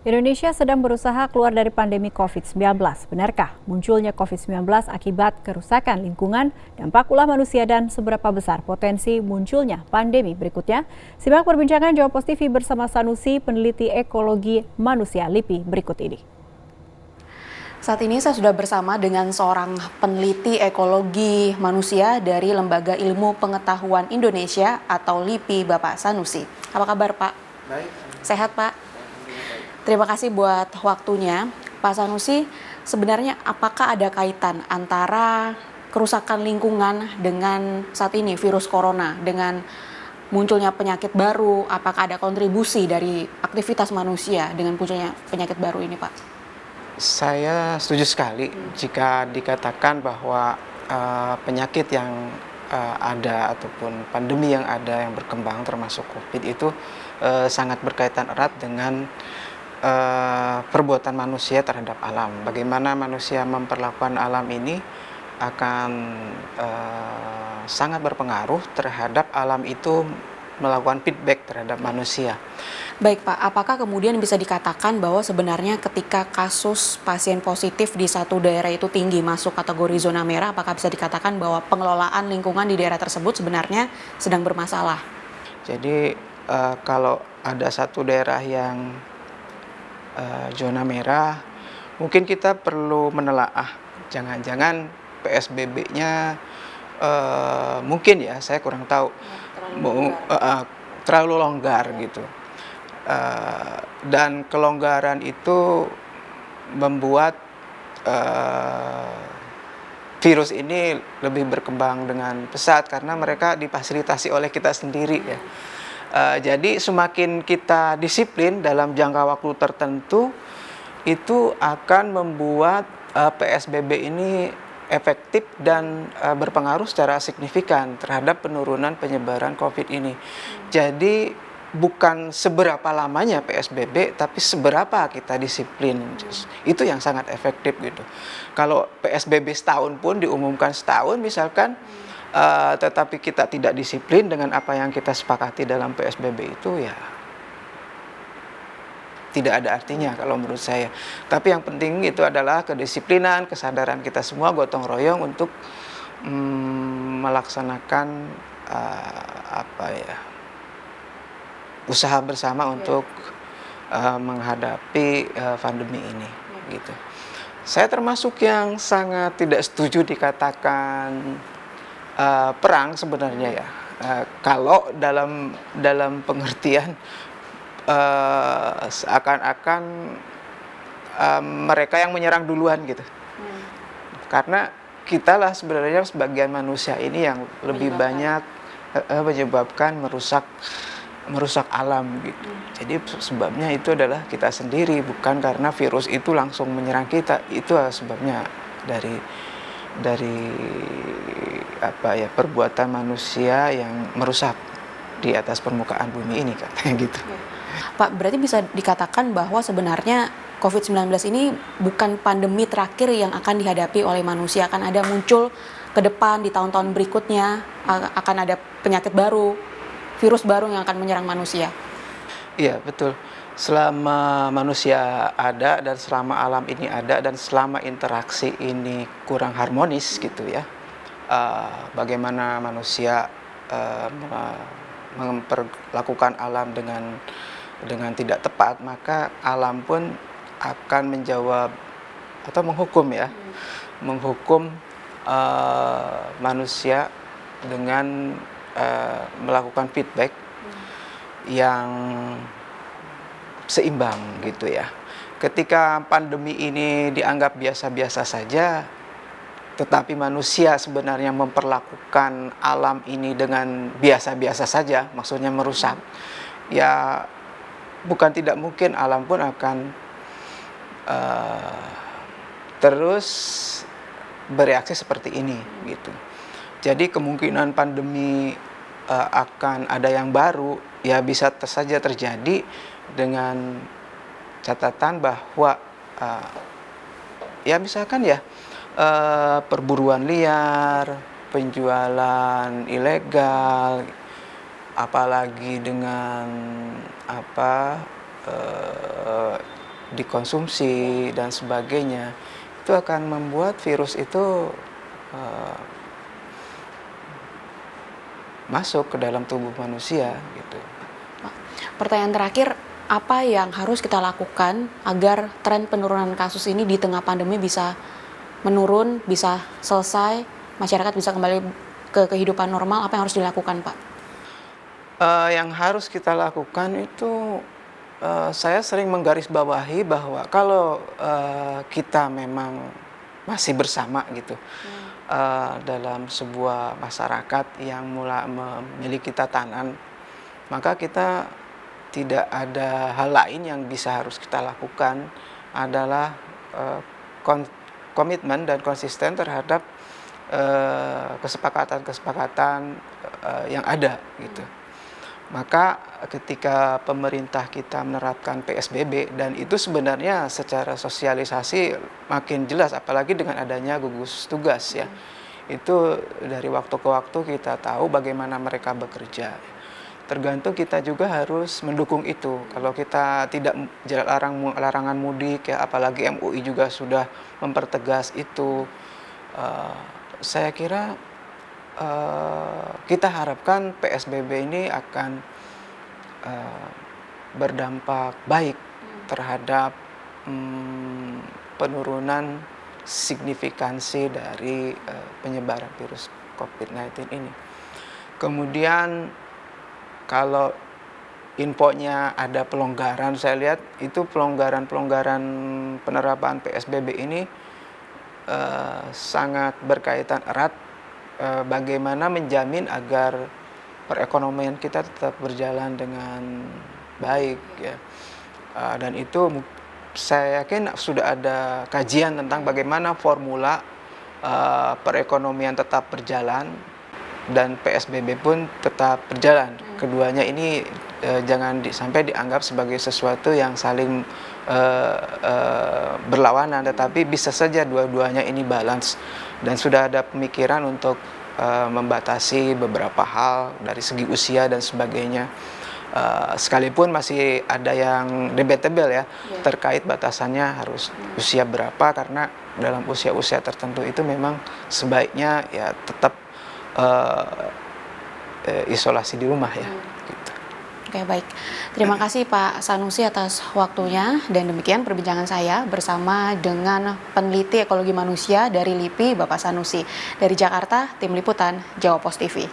Indonesia sedang berusaha keluar dari pandemi COVID-19. Benarkah munculnya COVID-19 akibat kerusakan lingkungan, dampak ulah manusia, dan seberapa besar potensi munculnya pandemi berikutnya? Simak perbincangan Jawa Post TV bersama Sanusi, peneliti ekologi manusia LIPI berikut ini. Saat ini saya sudah bersama dengan seorang peneliti ekologi manusia dari Lembaga Ilmu Pengetahuan Indonesia atau LIPI, Bapak Sanusi. Apa kabar, Pak? Baik. Sehat, Pak? Terima kasih buat waktunya. Pak Sanusi, sebenarnya apakah ada kaitan antara kerusakan lingkungan dengan saat ini virus corona, dengan munculnya penyakit baru? Apakah ada kontribusi dari aktivitas manusia dengan munculnya penyakit baru ini, Pak? Saya setuju sekali jika dikatakan bahwa penyakit yang ada ataupun pandemi yang ada yang berkembang termasuk COVID itu sangat berkaitan erat dengan perbuatan manusia terhadap alam. Bagaimana manusia memperlakukan alam ini akan sangat berpengaruh terhadap alam itu melakukan feedback terhadap manusia. Baik Pak, apakah kemudian bisa dikatakan bahwa sebenarnya ketika kasus pasien positif di satu daerah itu tinggi masuk kategori zona merah, apakah bisa dikatakan bahwa pengelolaan lingkungan di daerah tersebut sebenarnya sedang bermasalah? Jadi kalau ada satu daerah yang zona merah, mungkin kita perlu menelaah, jangan-jangan PSBB-nya mungkin ya, saya kurang tahu, terlalu longgar gitu. Dan kelonggaran itu membuat virus ini lebih berkembang dengan pesat karena mereka difasilitasi oleh kita sendiri ya. Jadi semakin kita disiplin dalam jangka waktu tertentu, itu akan membuat PSBB ini efektif dan berpengaruh secara signifikan terhadap penurunan penyebaran COVID ini. Jadi bukan seberapa lamanya PSBB, tapi seberapa kita disiplin. Itu yang sangat efektif gitu. Kalau PSBB setahun pun diumumkan setahun misalkan, tetapi kita tidak disiplin dengan apa yang kita sepakati dalam PSBB itu, ya tidak ada artinya kalau menurut saya. Tapi yang penting itu adalah kedisiplinan, kesadaran kita semua gotong royong untuk melaksanakan usaha bersama untuk menghadapi pandemi ini gitu. Saya termasuk yang sangat tidak setuju dikatakan perang sebenarnya ya. Kalau dalam pengertian seakan-akan mereka yang menyerang duluan gitu. Karena kitalah sebenarnya sebagian manusia ini yang lebih banyak menyebabkan merusak alam gitu. Jadi sebabnya itu adalah kita sendiri, bukan karena virus itu langsung menyerang kita. Itu sebabnya dari perbuatan manusia yang merusak di atas permukaan bumi ini katanya gitu. Pak, berarti bisa dikatakan bahwa sebenarnya COVID-19 ini bukan pandemi terakhir yang akan dihadapi oleh manusia, akan ada muncul ke depan di tahun-tahun berikutnya, akan ada penyakit baru, virus baru yang akan menyerang manusia. Iya, betul. Selama manusia ada dan selama alam ini ada dan selama interaksi ini kurang harmonis gitu ya, bagaimana manusia memperlakukan alam dengan tidak tepat, maka alam pun akan menjawab atau menghukum manusia dengan melakukan feedback yang seimbang gitu ya. Ketika pandemi ini dianggap biasa-biasa saja, tetapi manusia sebenarnya memperlakukan alam ini dengan biasa-biasa saja, maksudnya merusak, ya bukan tidak mungkin alam pun akan terus bereaksi seperti ini gitu. Jadi kemungkinan pandemi akan ada yang baru ya bisa saja terjadi dengan catatan bahwa ya misalkan ya perburuan liar, penjualan ilegal, apalagi dengan dikonsumsi dan sebagainya, itu akan membuat virus itu masuk ke dalam tubuh manusia gitu. Pertanyaan terakhir, apa yang harus kita lakukan agar tren penurunan kasus ini di tengah pandemi bisa menurun, bisa selesai, masyarakat bisa kembali ke kehidupan normal? Apa yang harus dilakukan, Pak? Yang harus kita lakukan itu, saya sering menggarisbawahi bahwa kalau kita memang masih bersama gitu dalam sebuah masyarakat yang mulai memiliki tatanan, maka kita tidak ada hal lain yang bisa harus kita lakukan adalah komitmen dan konsisten terhadap kesepakatan-kesepakatan yang ada gitu. Maka ketika pemerintah kita menerapkan PSBB, dan itu sebenarnya secara sosialisasi makin jelas, apalagi dengan adanya gugus tugas ya. Itu dari waktu ke waktu kita tahu bagaimana mereka bekerja. Tergantung kita juga harus mendukung itu. Kalau kita tidak larangan mudik ya, apalagi MUI juga sudah mempertegas itu, saya kira kita harapkan PSBB ini akan berdampak baik terhadap penurunan signifikansi dari penyebaran virus COVID-19 ini. Kemudian kalau infonya ada pelonggaran, saya lihat itu pelonggaran penerapan PSBB ini sangat berkaitan erat bagaimana menjamin agar perekonomian kita tetap berjalan dengan baik ya. Dan itu saya yakin sudah ada kajian tentang bagaimana formula perekonomian tetap berjalan dan PSBB pun tetap berjalan. Keduanya ini jangan sampai dianggap sebagai sesuatu yang saling berlawanan, tetapi bisa saja dua-duanya ini balance. Dan sudah ada pemikiran untuk membatasi beberapa hal dari segi usia dan sebagainya. Sekalipun masih ada yang debatable ya, terkait batasannya harus usia berapa, karena dalam usia-usia tertentu itu memang sebaiknya ya tetap isolasi di rumah ya. Gitu. Oke, baik. Terima kasih Pak Sanusi atas waktunya, dan demikian perbincangan saya bersama dengan peneliti ekologi manusia dari LIPI, Bapak Sanusi. Dari Jakarta, Tim Liputan Jawa Post TV.